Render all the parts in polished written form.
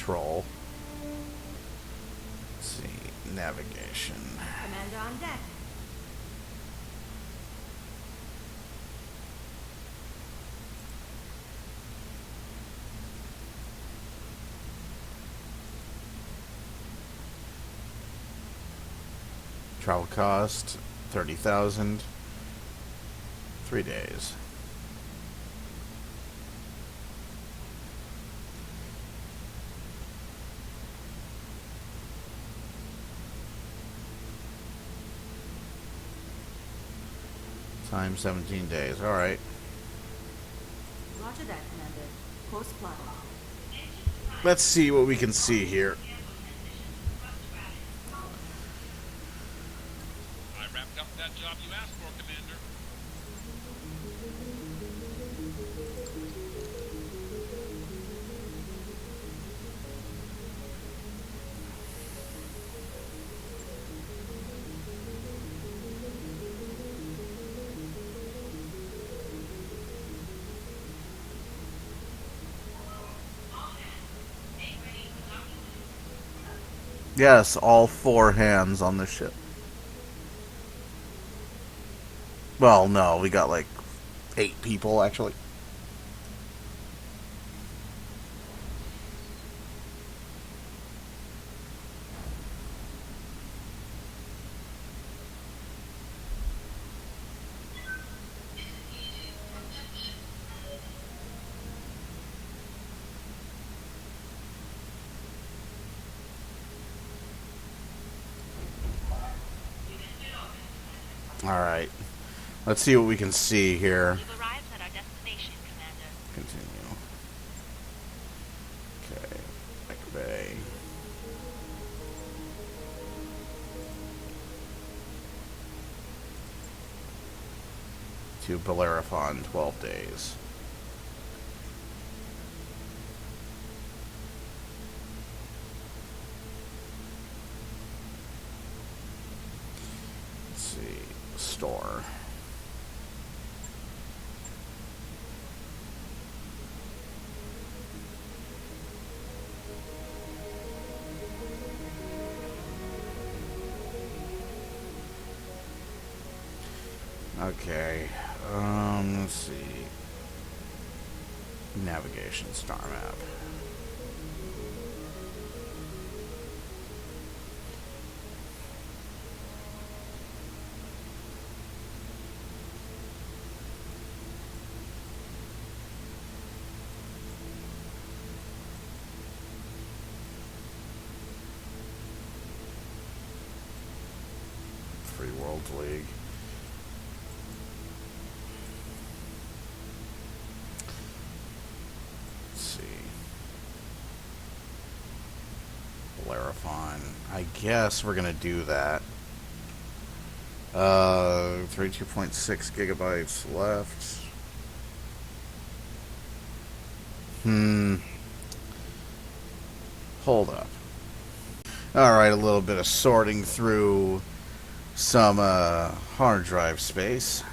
control. Let's see, navigation. Commander on deck. Travel cost 30,000. 3 days. Time 17 days. All right. Roger that, Commander. Course plotted. Let's see what we can see here. I wrapped up that job you asked for, Commander. Yes, all 4 hands on the ship. Well, no, we got like 8 people actually. Alright. Let's see what we can see here. You've arrived at our destination, Commander. Continue. Okay. Back bay. To Bellerophon, 12 days. Let's see. Store. Okay, let's see. Navigation star map. Free Worlds League. Bellerophon. I guess we're gonna do that. 32.6 gigabytes left. Hold up. Alright, a little bit of sorting through some hard drive space.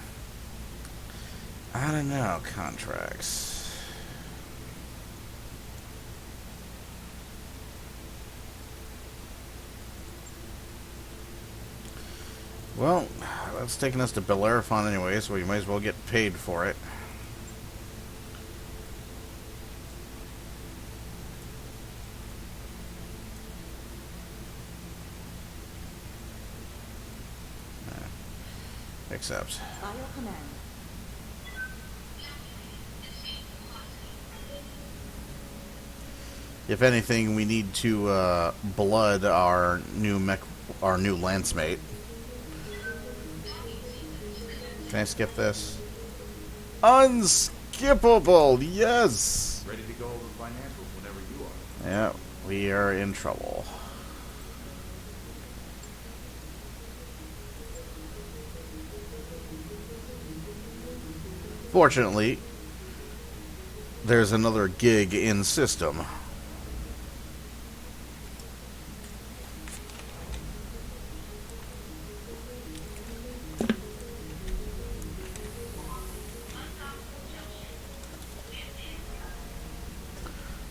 I don't know, contracts. Well, that's taking us to Bellerophon anyway, so we might as well get paid for it. Accept. By your command. If anything, we need to blood our new lance mate. Can I skip this? Unskippable, yes! Ready to go over financials whenever you are. Yeah, we are in trouble. Fortunately, there's another gig in system.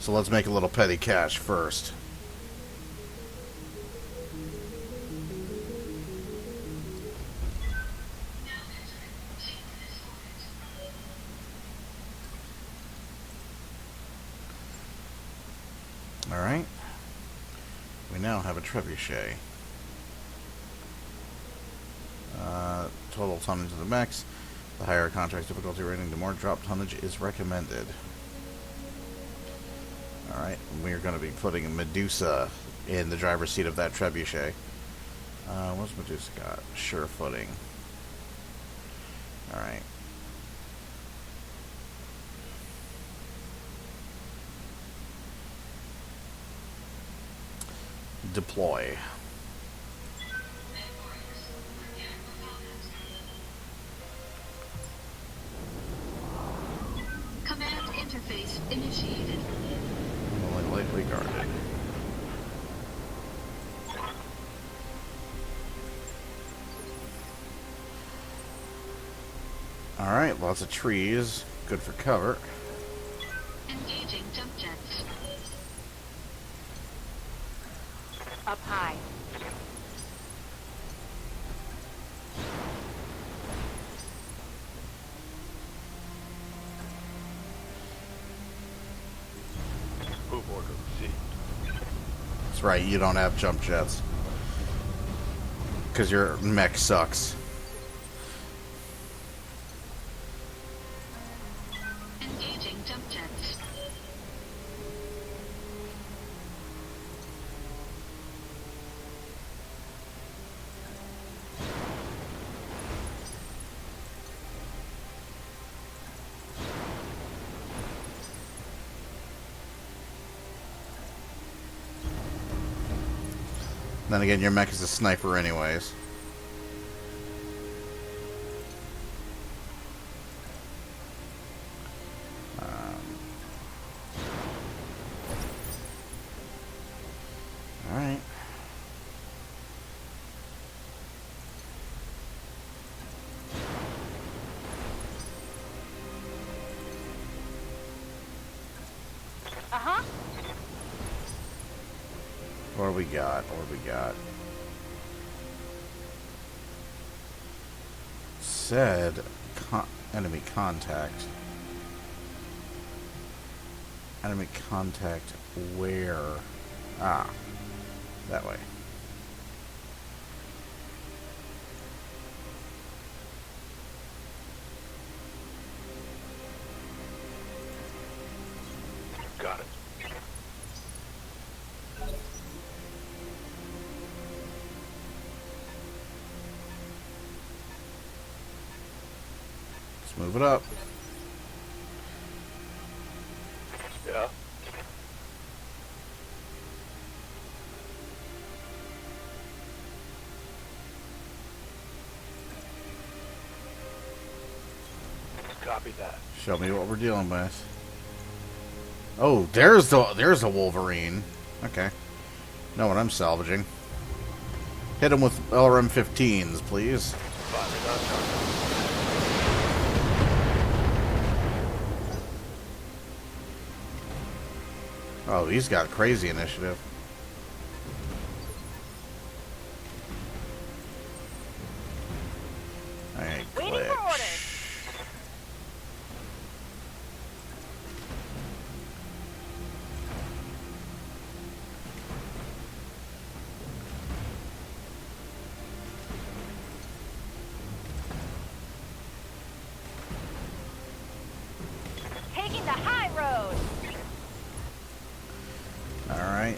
So let's make a little petty cash first. Alright. We now have a trebuchet. Total tonnage of the mechs. The higher contract difficulty rating, the more drop tonnage is recommended. Alright, we're going to be putting Medusa in the driver's seat of that trebuchet. What's Medusa got? Sure footing. Alright. Deploy. Command interface initiated. Only lightly guarded. Alright, lots of trees. Good for cover. Engaging jump jets. Up high. Move order received. That's right, you don't have jump jets. Because your mech sucks. Engaging jump jets. Then again, your mech is a sniper anyways. Alright. Uh-huh. What do we got? What do we got? Said enemy contact. Enemy contact where? Ah, that way. Got it. Let's move it up. Yeah. Copy that. Show me what we're dealing with. Oh, there's a Wolverine. Okay. Know what I'm salvaging. Hit him with LRM-15s, please. Firing on target. Oh, he's got crazy initiative. Alright, Waiting click. for orders. Taking the high road. Alright.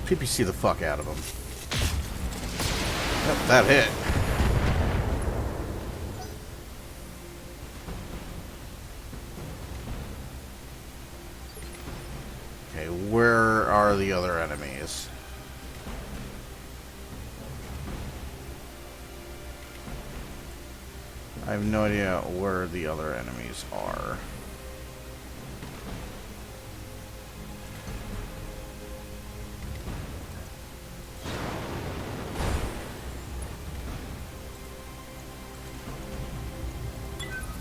PPC the fuck out of him. Yep, that hit. Okay, where are the other enemies? I have no idea where the other enemies are.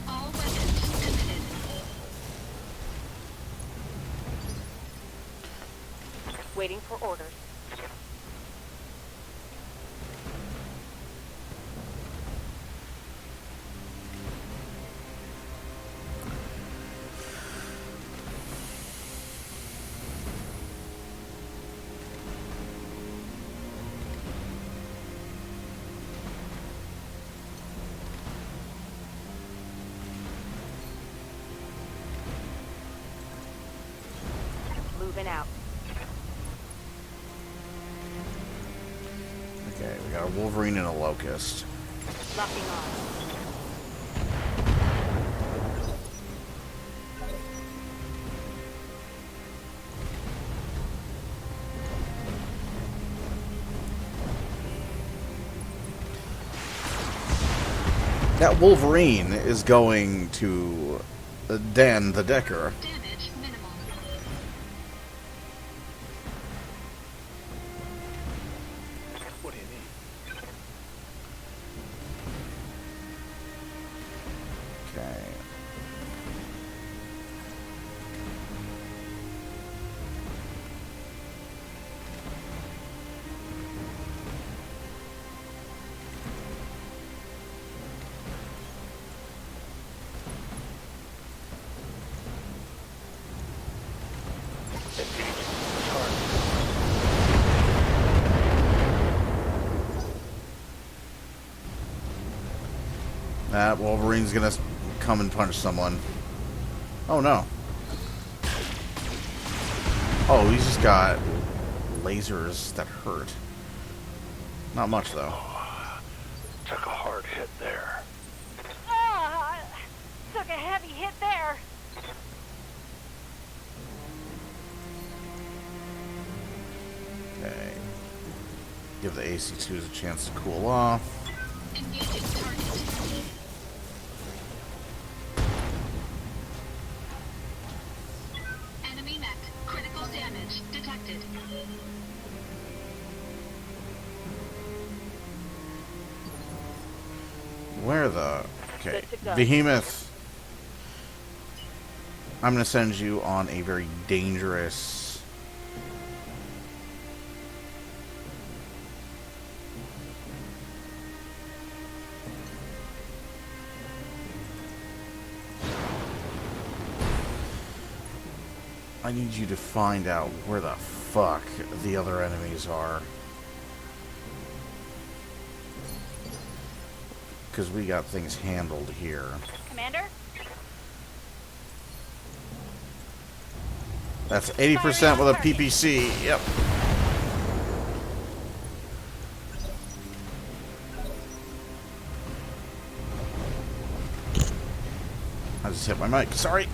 All weapons committed. Waiting for orders. Moving out. Okay, we got a Wolverine and a Locust. Locking on. That Wolverine is going to Dan the Decker. Damage minimal. What do you need? Okay. Engaging target. That Wolverine's gonna come and punch someone. Oh no. Oh, he's just got lasers that hurt. Not much though. Took a hard hit there. Ah, took a heavy hit there. Okay. Give the AC2s a chance to cool off. Engaging target. Enemy mech. Critical damage detected. Where the... Okay. Good to go. Behemoth. I'm gonna send you on a very dangerous... I need you to find out where the fuck the other enemies are. Because we got things handled here. Commander? That's 80% with a PPC. Yep. I just hit my mic. Sorry.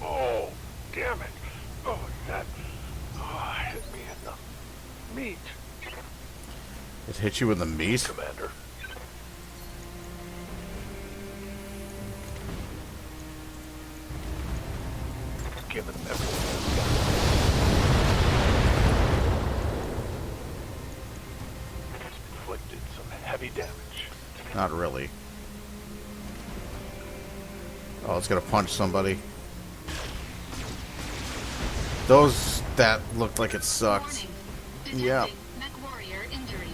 Oh, damn it. Oh, that hit me in the meat, It hit you in the meat? Commander. Given everything it's inflicted some heavy damage. Not really. Oh, it's gonna punch somebody. Those that looked like it sucked. Warning. Detecting Yeah. mech warrior injuries.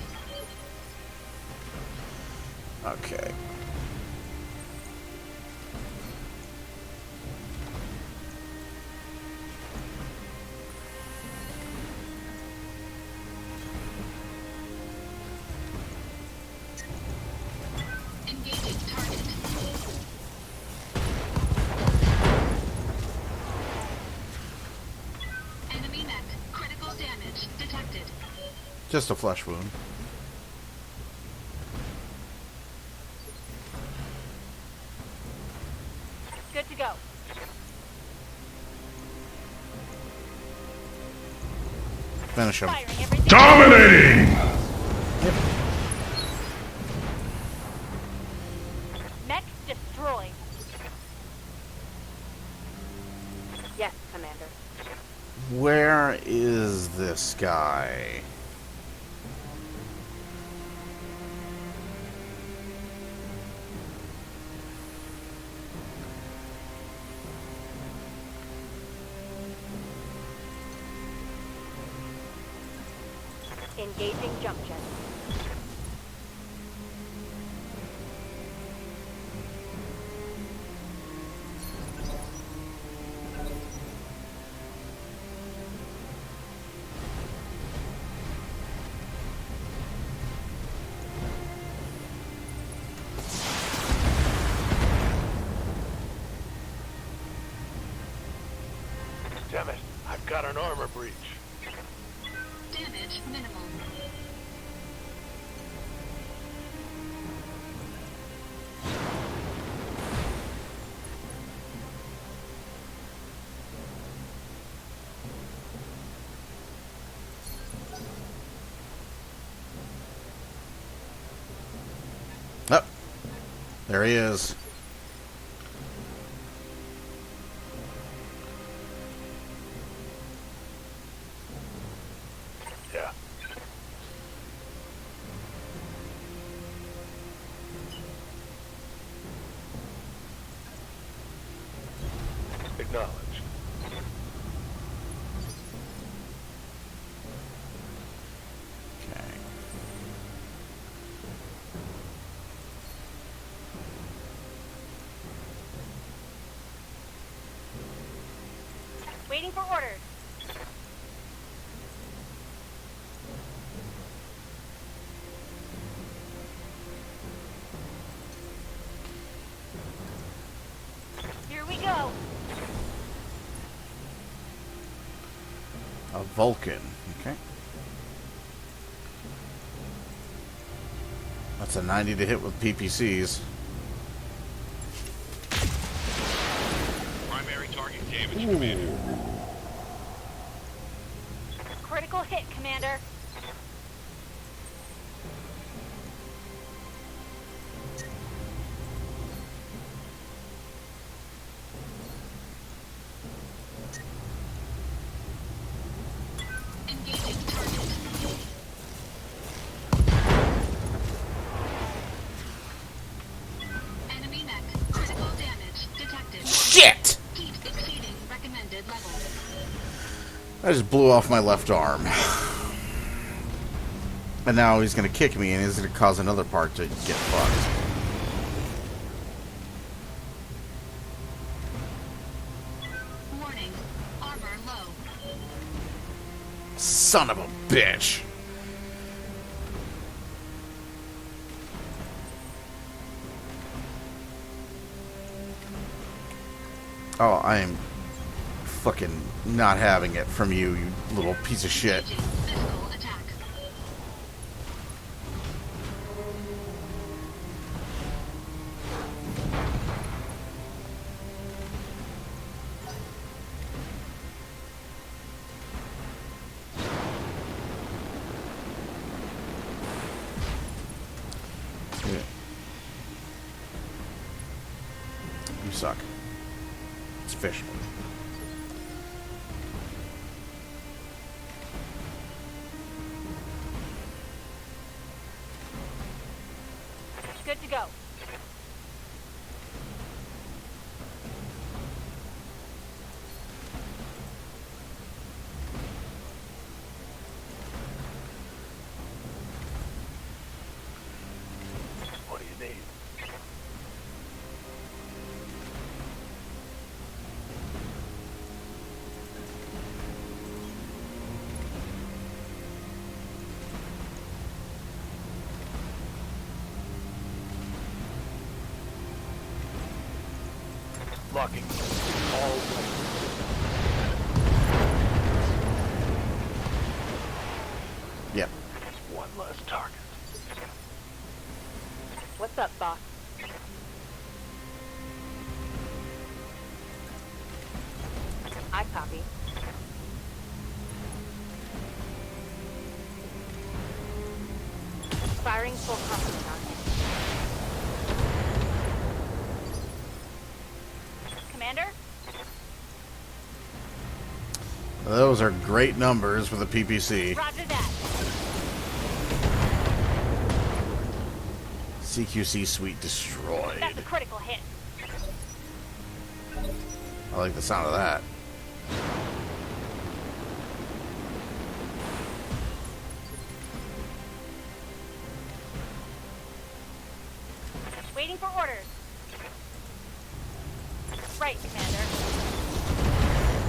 Okay. Engaging target. Enemy mech. Critical damage detected. Just a flesh wound. Good to go. Finish him. Firing everything. Dominating! Mech destroyed. Yes, Commander. Where is this guy? Engaging jump jet. Damn it, I've got an armor breach. Damage minimal. Oh, there he is. Yeah. Acknowledge. Okay. Waiting for orders. Here we go. A Vulcan. Okay. That's a 90 to hit with PPCs. Primary target damage, Commander. Critical hit, Commander. Engaging target. Enemy mech. Critical damage detected. Shit! Heat exceeding recommended level. I just blew off my left arm. And now he's going to kick me and he's going to cause another part to get fucked. Warning. Armor low. Son of a bitch. Oh, I am fucking not having it from you, you little piece of shit. Engaging physical attack. Yeah. You suck. It's fish. Good to go. What do you need? Locking all weapons. Yep. One less target. What's up, boss? I copy. Firing full complement on him. Commander? Those are great numbers for the PPC. Roger that. CQC suite destroyed. That's a critical hit. I like the sound of that. right, Commander.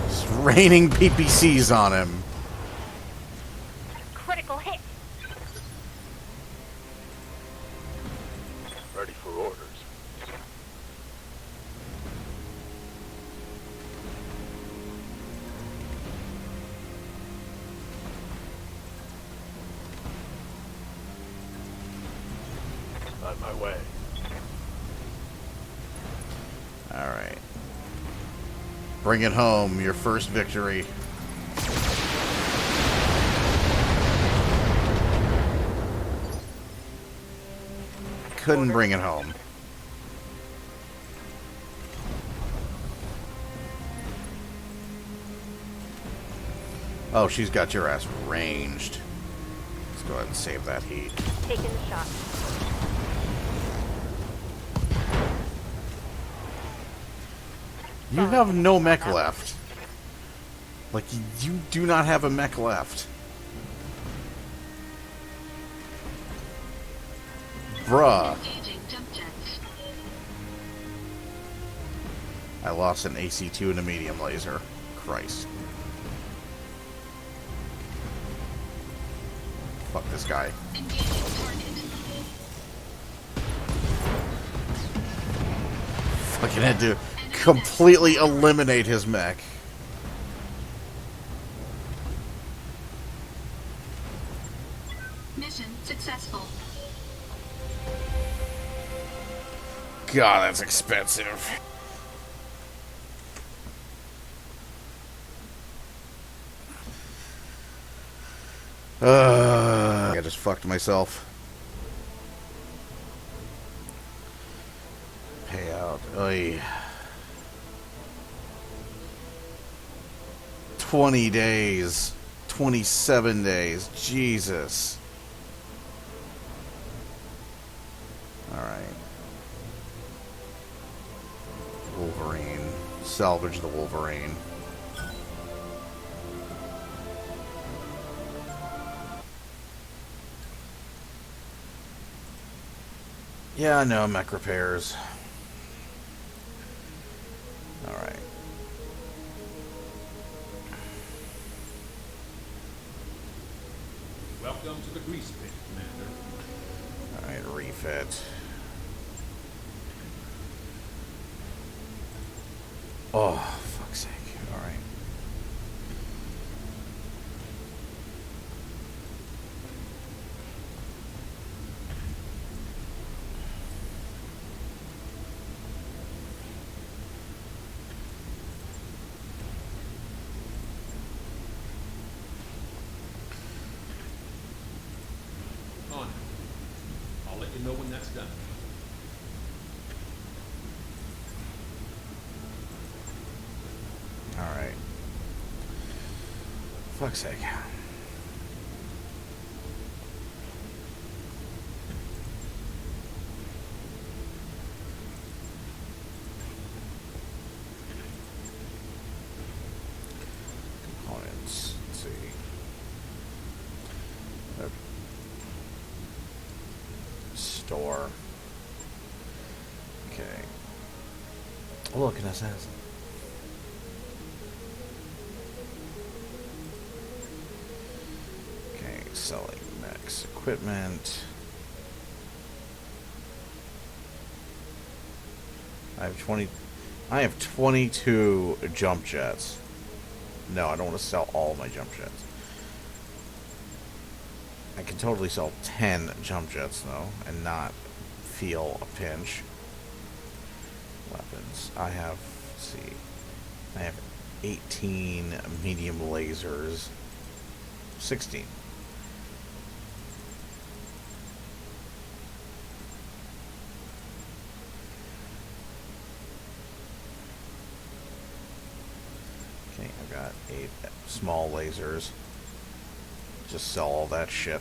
It's raining PPCs on him. Critical hit. Ready for orders. On my way. Alright. Bring it home, your first victory. Couldn't bring it home. Oh, she's got your ass ranged. Let's go ahead and save that heat. Taking the shot. You have no mech left. Like, you do not have a mech left. Bruh. Engaging jump jets. I lost an AC-2 and a medium laser. Christ. Fuck this guy. Engaging target. Fucking had to completely eliminate his mech. Mission successful. God, that's expensive. I just fucked myself. Payout. Oy. 20 days. 27 days. Jesus. Alright. Wolverine. Salvage the Wolverine. Yeah, I know, mech repairs. Alright. Welcome to the grease pit, Commander. Alright, refit. Oh, fuck's sake. Alright. On it. I'll let you know when that's done. Alright. Fuck's sake. Components. Let's see. Store. Okay. Oh, look, an assassin. Okay, selling mechs equipment. I have 22 jump jets. No, I don't want to sell all my jump jets. I can totally sell 10 jump jets, though, and not feel a pinch. Weapons. I have, let's see, I have 18 medium lasers. 16. Okay, I've got 8 small lasers. Just sell all that shit.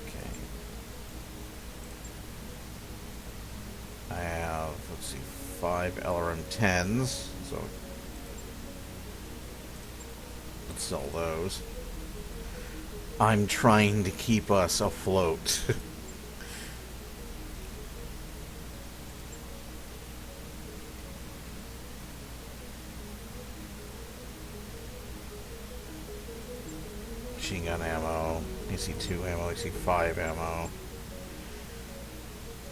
Okay. I have, let's see, 5 LRM-10s, so let's sell those. I'm trying to keep us afloat. Machine gun ammo. AC-2 ammo, AC-5 ammo.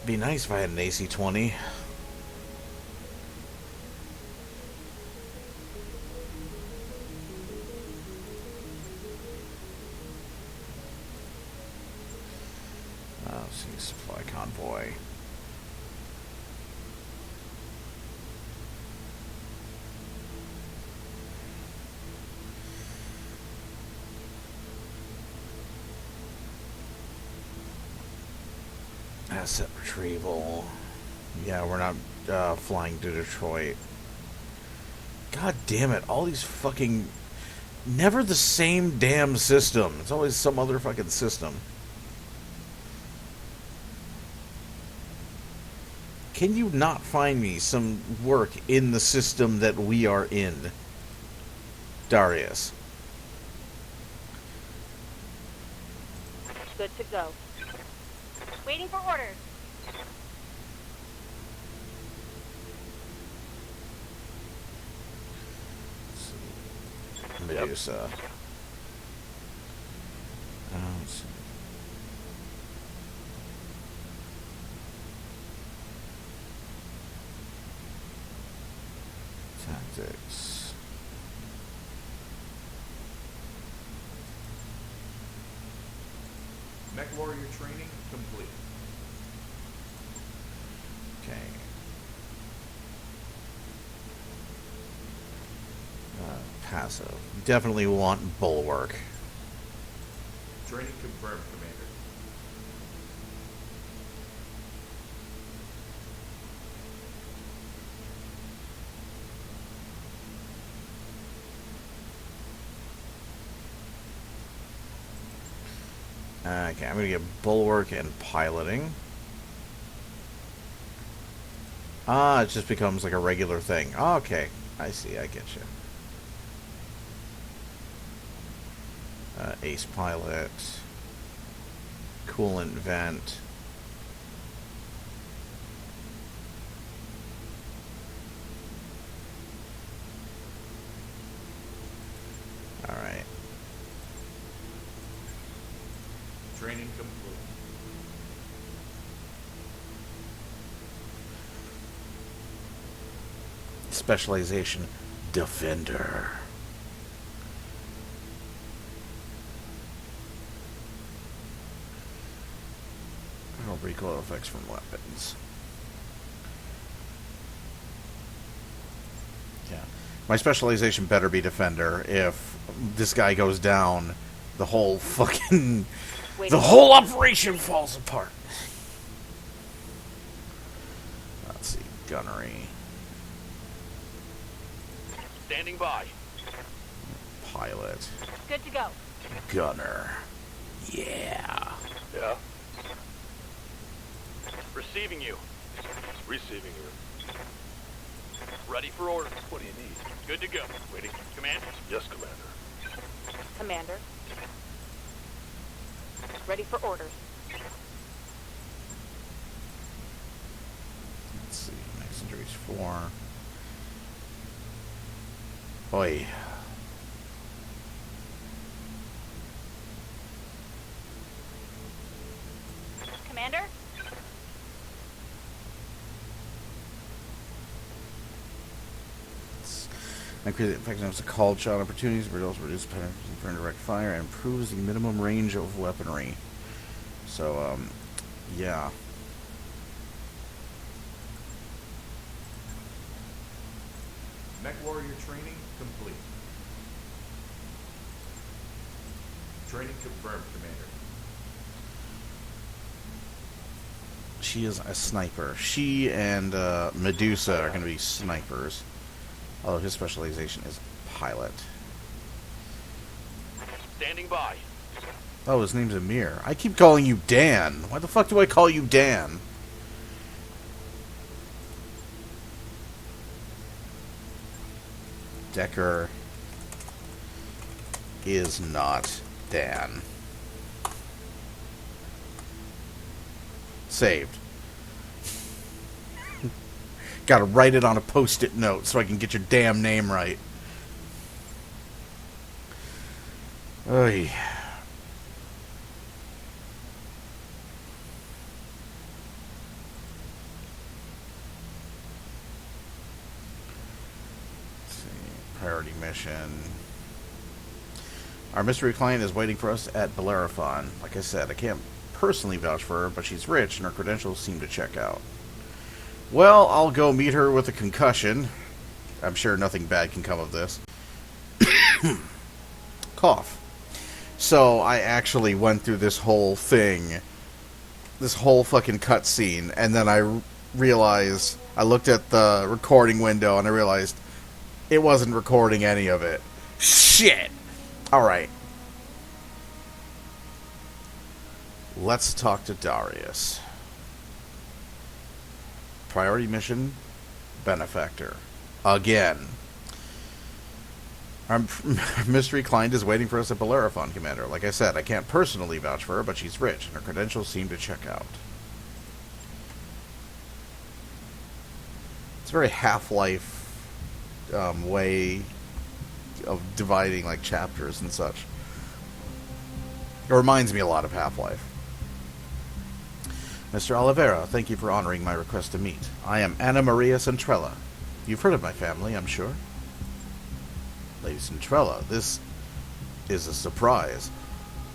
Be nice if I had an AC-20. Let's see, supply convoy. Asset retrieval. Yeah, we're not flying to Detroit. God damn it, all these fucking... Never the same damn system. It's always some other fucking system. Can you not find me some work in the system that we are in, Darius? Good to go. Waiting for orders. Medusa. Let's see. Tactics. Mech warrior training complete. Okay. Passive. Definitely want bulwark. Training confirmed, Commander. Okay, I'm gonna get bulwark and piloting. It just becomes like a regular thing. Okay, I see, I get you. Ace pilot. Coolant vent. Alright. Training complete. Specialization Defender. Recoil effects from weapons. Yeah. My specialization better be Defender. If this guy goes down, the whole fucking... the whole operation falls apart. Let's see. Gunnery. Standing by. Pilot. Good to go. Gunner. Yeah. Yeah. Receiving you. Receiving you. Ready for orders. What do you need? Good to go. Waiting. Command? Yes, Commander. Commander. Ready for orders. Let's see. Next injuries 4. Oi. Commander? Increase the effectiveness of called shot opportunities, but also reduce penalties for indirect fire and improves the minimum range of weaponry. So, yeah. Mech warrior training complete. Training confirmed, Commander. She is a sniper. She and Medusa are going to be snipers. Although his specialization is pilot. Standing by. Oh, his name's Amir. I keep calling you Dan. Why the fuck do I call you Dan? Decker is not Dan. Saved. Gotta write it on a post-it note so I can get your damn name right. Oy. Priority mission. Our mystery client is waiting for us at Bellerophon. Like I said, I can't personally vouch for her, but she's rich and her credentials seem to check out. Well, I'll go meet her with a concussion. I'm sure nothing bad can come of this. Cough. So, I actually went through this whole thing, this whole fucking cutscene, and then I realized, I looked at the recording window and I realized it wasn't recording any of it. Shit! Alright. Let's talk to Darius. Priority mission, Benefactor. Again. Our mystery client is waiting for us at Bellerophon, Commander. Like I said, I can't personally vouch for her, but she's rich, and her credentials seem to check out. It's a very Half-Life way of dividing, like, chapters and such. It reminds me a lot of Half-Life. Mr. Oliveira, thank you for honoring my request to meet. I am Anna Maria Centrella. You've heard of my family, I'm sure. Lady Centrella, this is a surprise.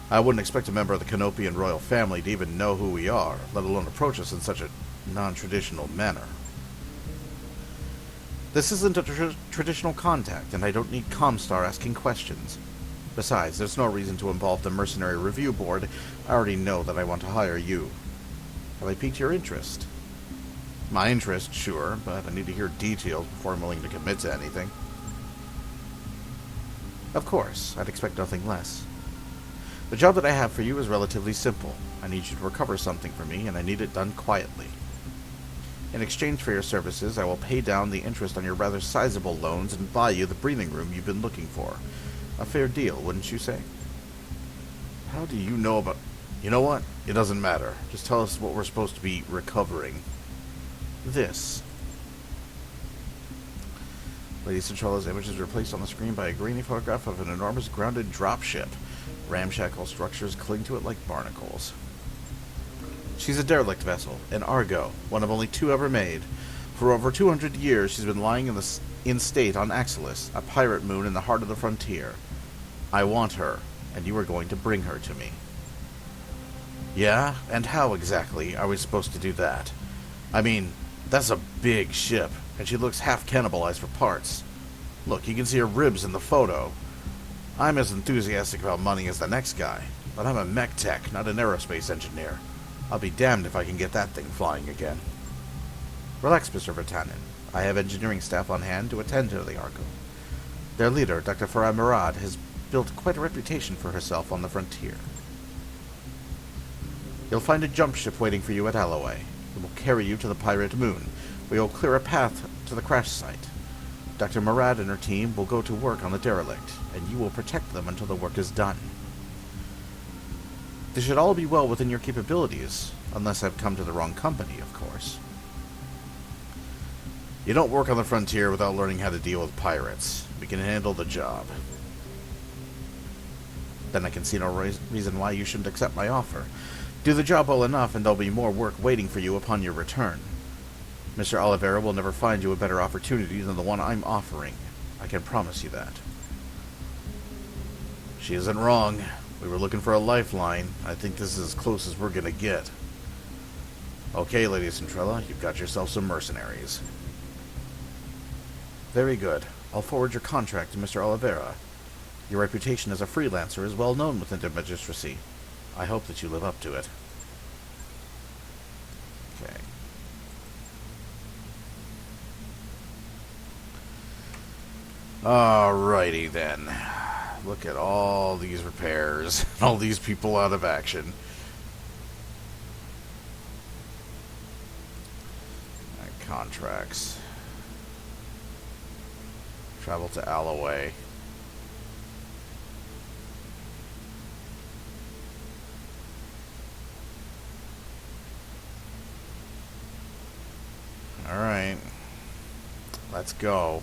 I wouldn't expect a member of the Canopian royal family to even know who we are, let alone approach us in such a non-traditional manner. This isn't a traditional contact, and I don't need Comstar asking questions. Besides, there's no reason to involve the Mercenary Review Board. I already know that I want to hire you. Have I piqued your interest? My interest, sure, but I need to hear details before I'm willing to commit to anything. Of course, I'd expect nothing less. The job that I have for you is relatively simple. I need you to recover something for me, and I need it done quietly. In exchange for your services, I will pay down the interest on your rather sizable loans and buy you the breathing room you've been looking for. A fair deal, wouldn't you say? How do you know about... You know what? It doesn't matter. Just tell us what we're supposed to be recovering. This. Lady Centralla's image is replaced on the screen by a grainy photograph of an enormous grounded dropship. Ramshackle structures cling to it like barnacles. She's a derelict vessel, an Argo, one of only 2 ever made. For over 200 years, she's been lying in state on Axelis, a pirate moon in the heart of the frontier. I want her, and you are going to bring her to me. Yeah? And how exactly are we supposed to do that? I mean, that's a big ship, and she looks half cannibalized for parts. Look, you can see her ribs in the photo. I'm as enthusiastic about money as the next guy, but I'm a mech tech, not an aerospace engineer. I'll be damned if I can get that thing flying again. Relax, Mr. Vertanen. I have engineering staff on hand to attend to the Argo. Their leader, Dr. Farah Murad, has built quite a reputation for herself on the frontier. You'll find a jump ship waiting for you at Alloway. It will carry you to the pirate moon, where you'll clear a path to the crash site. Dr. Murad and her team will go to work on the derelict, and you will protect them until the work is done. This should all be well within your capabilities, unless I've come to the wrong company, of course. You don't work on the frontier without learning how to deal with pirates. We can handle the job. Then I can see no reason why you shouldn't accept my offer. Do the job well enough, and there'll be more work waiting for you upon your return. Mr. Oliveira will never find you a better opportunity than the one I'm offering. I can promise you that. She isn't wrong. We were looking for a lifeline. I think this is as close as we're gonna get. Okay, Lady Centrella, you've got yourself some mercenaries. Very good. I'll forward your contract to Mr. Oliveira. Your reputation as a freelancer is well known within the magistracy. I hope that you live up to it. Okay. Alrighty then. Look at all these repairs, all these people out of action. Contracts. Travel to Alloway. Alright. Let's go.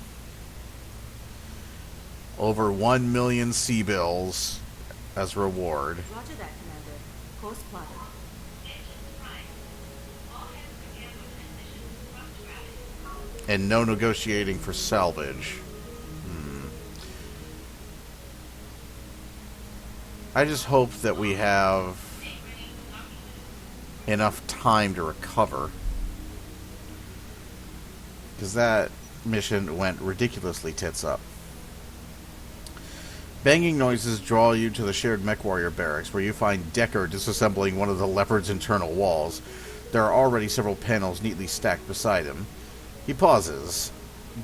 Over 1 million sea bills as reward. Roger that, Commander. Course plotted. And no negotiating for salvage. I just hope that we have enough time to recover. Because that mission went ridiculously tits up. Banging noises draw you to the shared mech warrior barracks, where you find Decker disassembling one of the Leopard's internal walls. There are already several panels neatly stacked beside him. He pauses,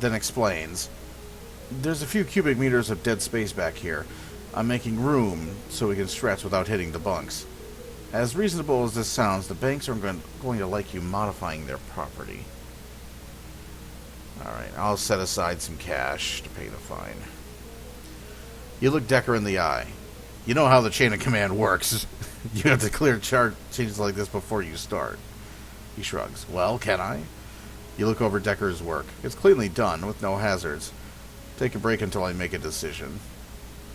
then explains, "There's a few cubic meters of dead space back here. I'm making room so we can stretch without hitting the bunks. As reasonable as this sounds, the banks are going to like you modifying their property." Alright, I'll set aside some cash to pay the fine. You look Decker in the eye. You know how the chain of command works. You have to clear changes like this before you start. He shrugs. "Well, can I?" You look over Decker's work. It's cleanly done, with no hazards. Take a break until I make a decision.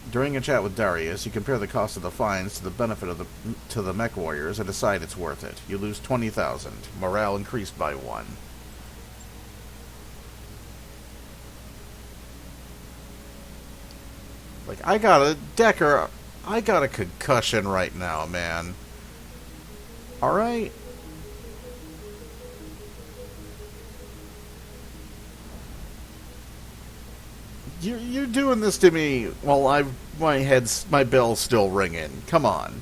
During a chat with Darius, you compare the cost of the fines to the benefit of to the mech warriors and decide it's worth it. You lose 20,000. Morale increased by 1. Like, Decker, I got a concussion right now, man. Alright? You're doing this to me while my bell's still ringing. Come on.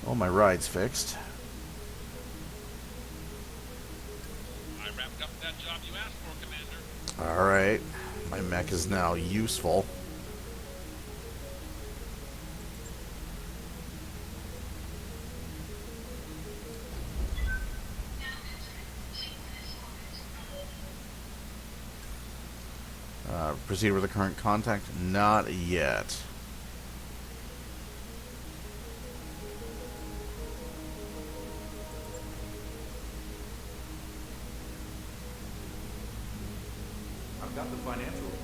Oh, my ride's fixed. I wrapped up that job you asked for, Commander. Alright. My mech is now useful. Proceed with the current contact? Not yet. I've got the financial report.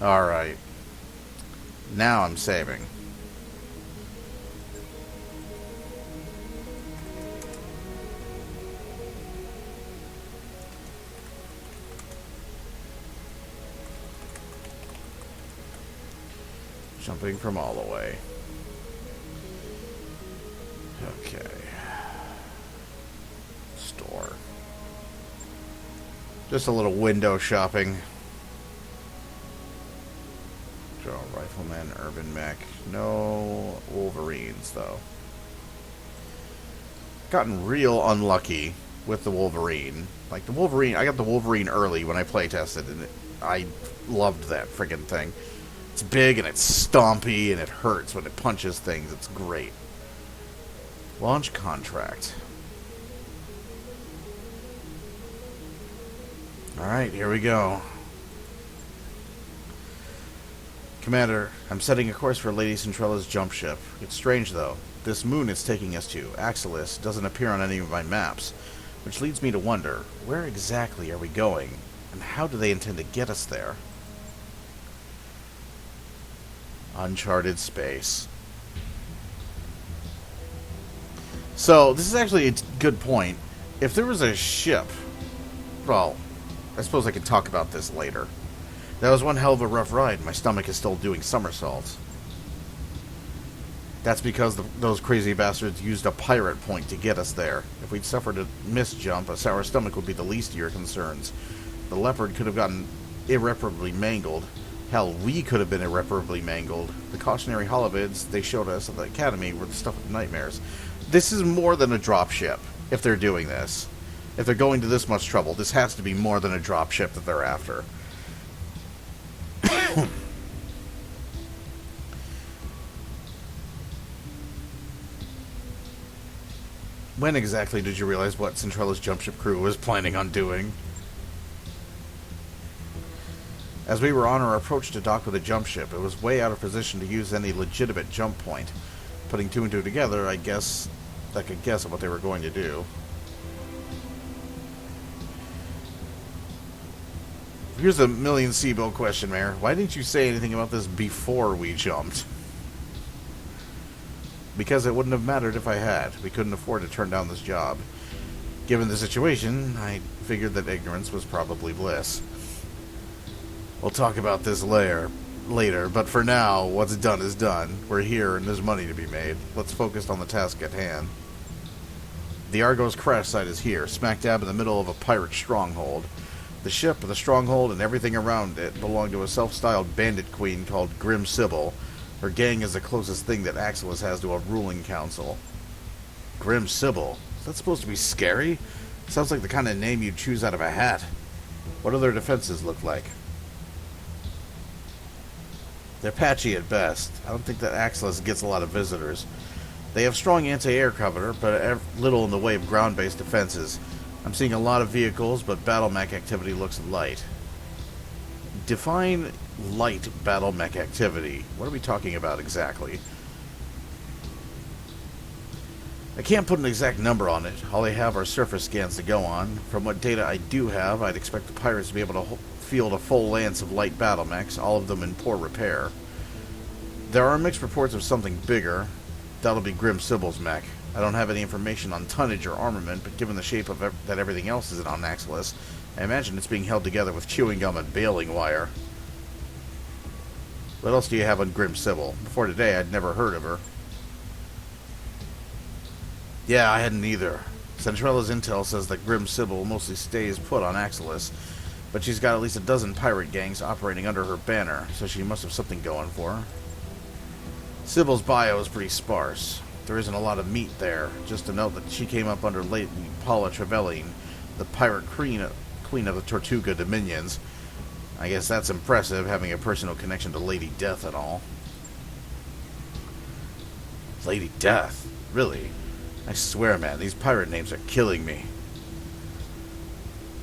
Alright. Now I'm saving. Jumping from all the way. Okay. Store. Just a little window shopping. Draw rifleman, urban mech. No Wolverines, though. Gotten real unlucky with the Wolverine. Like, the Wolverine, I got the Wolverine early when I playtested, and I loved that friggin' thing. It's big, and it's stompy, and it hurts when it punches things. It's great. Launch contract. Alright, here we go. Commander, I'm setting a course for Lady Centrella's jump ship. It's strange, though. This moon it's taking us to, Axelis, doesn't appear on any of my maps, which leads me to wonder, where exactly are we going, and how do they intend to get us there? Uncharted space. So, this is actually a good point. If there was a ship... Well, I suppose I could talk about this later. That was one hell of a rough ride. My stomach is still doing somersaults. That's because those crazy bastards used a pirate point to get us there. If we'd suffered a misjump, a sour stomach would be the least of your concerns. The Leopard could have gotten irreparably mangled. Hell, we could have been irreparably mangled. The cautionary holovids they showed us at the Academy were the stuff of nightmares. This is more than a dropship, if they're doing this. If they're going to this much trouble, this has to be more than a dropship that they're after. When exactly did you realize what Centrella's jump ship crew was planning on doing? As we were on our approach to dock with a jump ship, it was way out of position to use any legitimate jump point. Putting two and two together, I could guess at what they were going to do. Here's a million Seabill question, Mayor. Why didn't you say anything about this before we jumped? Because it wouldn't have mattered if I had. We couldn't afford to turn down this job. Given the situation, I figured that ignorance was probably bliss. We'll talk about this later, but for now, what's done is done. We're here and there's money to be made. Let's focus on the task at hand. The Argo's crash site is here, smack dab in the middle of a pirate stronghold. The ship, the stronghold, and everything around it belong to a self-styled bandit queen called Grim Sybil. Her gang is the closest thing that Axelis has to a ruling council. Grim Sybil? Is that supposed to be scary? Sounds like the kind of name you'd choose out of a hat. What do their defenses look like? They're patchy at best. I don't think that Axelis gets a lot of visitors. They have strong anti-air cover, but little in the way of ground-based defenses. I'm seeing a lot of vehicles, but battle mech activity looks light. Define light battle mech activity. What are we talking about exactly? I can't put an exact number on it. All I have are surface scans to go on. From what data I do have, I'd expect the pirates to be able to field a full lance of light battle mechs, all of them in poor repair. There are mixed reports of something bigger. That'll be Grim Sybil's mech. I don't have any information on tonnage or armament, but given the shape of that everything else is on Axelis, I imagine it's being held together with chewing gum and baling wire. What else do you have on Grim Sybil? Before today, I'd never heard of her. Yeah, I hadn't either. Centralla's intel says that Grim Sybil mostly stays put on Axelis, but she's got at least a dozen pirate gangs operating under her banner, so she must have something going for her. Sybil's bio is pretty sparse. There isn't a lot of meat there. Just to note that she came up under Lady Paula Trevelyan, the pirate queen of the Tortuga Dominions. I guess that's impressive, having a personal connection to Lady Death and all. Lady Death? Really? I swear, man, these pirate names are killing me.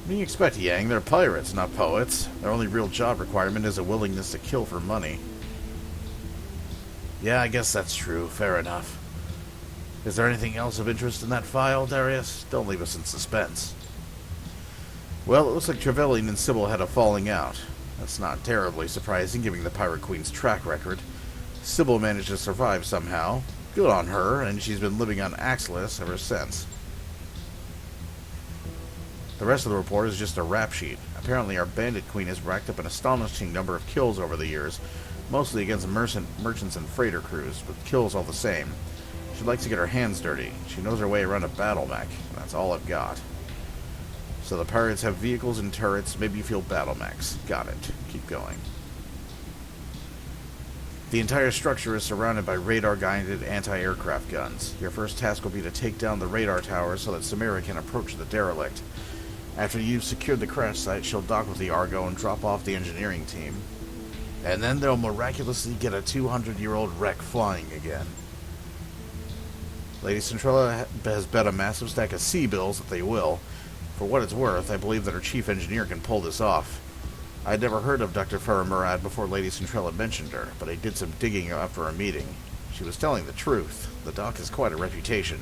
What do you expect, Yang? They're pirates, not poets. Their only real job requirement is a willingness to kill for money. Yeah, I guess that's true. Fair enough. Is there anything else of interest in that file, Darius? Don't leave us in suspense. Well, it looks like Trevelyan and Sybil had a falling out. That's not terribly surprising, given the Pirate Queen's track record. Sybil managed to survive somehow. Good on her, and she's been living on Axelis ever since. The rest of the report is just a rap sheet. Apparently our bandit queen has racked up an astonishing number of kills over the years, mostly against merchants and freighter crews, but kills all the same. She likes to get her hands dirty. She knows her way around a battle mech, and that's all I've got. So the pirates have vehicles and turrets, maybe field battle mechs. Got it. Keep going. The entire structure is surrounded by radar-guided anti-aircraft guns. Your first task will be to take down the radar tower so that Samira can approach the derelict. After you've secured the crash site, she'll dock with the Argo and drop off the engineering team. And then they'll miraculously get a 200-year-old wreck flying again. Lady Centrella has bet a massive stack of C-bills that they will. For what it's worth, I believe that her chief engineer can pull this off. I'd never heard of Dr. Farah Murad before Lady Centrella mentioned her, but I did some digging after our meeting. She was telling the truth. The doc has quite a reputation.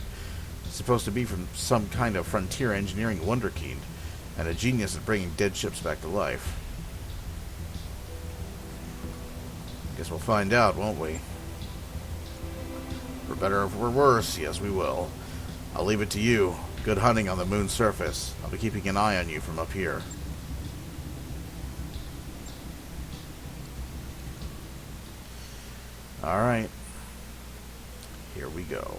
Supposed to be from some kind of frontier engineering wunderkind, and a genius at bringing dead ships back to life. Guess we'll find out, won't we? For better or for worse, yes we will. I'll leave it to you. Good hunting on the moon's surface. I'll be keeping an eye on you from up here. Alright. Here we go.